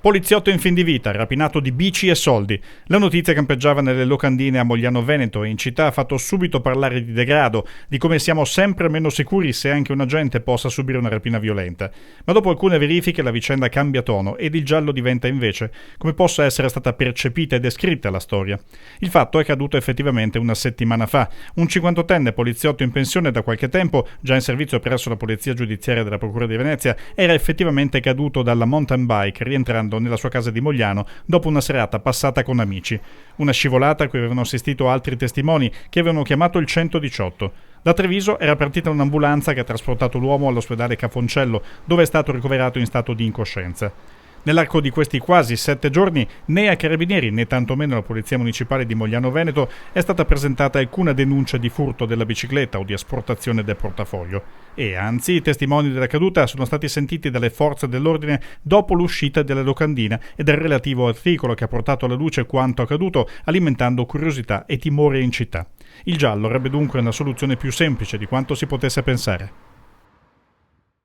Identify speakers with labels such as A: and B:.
A: Poliziotto in fin di vita, rapinato di bici e soldi. La notizia campeggiava nelle locandine a Mogliano Veneto e in città ha fatto subito parlare di degrado, di come siamo sempre meno sicuri se anche un agente possa subire una rapina violenta. Ma dopo alcune verifiche la vicenda cambia tono ed il giallo diventa invece come possa essere stata percepita e descritta la storia. Il fatto è accaduto effettivamente una settimana fa. Un 58enne poliziotto in pensione da qualche tempo, già in servizio presso la polizia giudiziaria della Procura di Venezia, era effettivamente caduto dalla mountain bike rientrando nella sua casa di Mogliano dopo una serata passata con amici. Una scivolata a cui avevano assistito altri testimoni che avevano chiamato il 118. Da Treviso era partita un'ambulanza che ha trasportato l'uomo all'ospedale Cafoncello, dove è stato ricoverato in stato di incoscienza. Nell'arco di questi quasi 7 giorni né ai carabinieri né tantomeno alla polizia municipale di Mogliano Veneto è stata presentata alcuna denuncia di furto della bicicletta o di asportazione del portafoglio e anzi i testimoni della caduta sono stati sentiti dalle forze dell'ordine dopo l'uscita della locandina e del relativo articolo che ha portato alla luce quanto accaduto, alimentando curiosità e timore in città. Il giallo avrebbe dunque una soluzione più semplice di quanto si potesse pensare.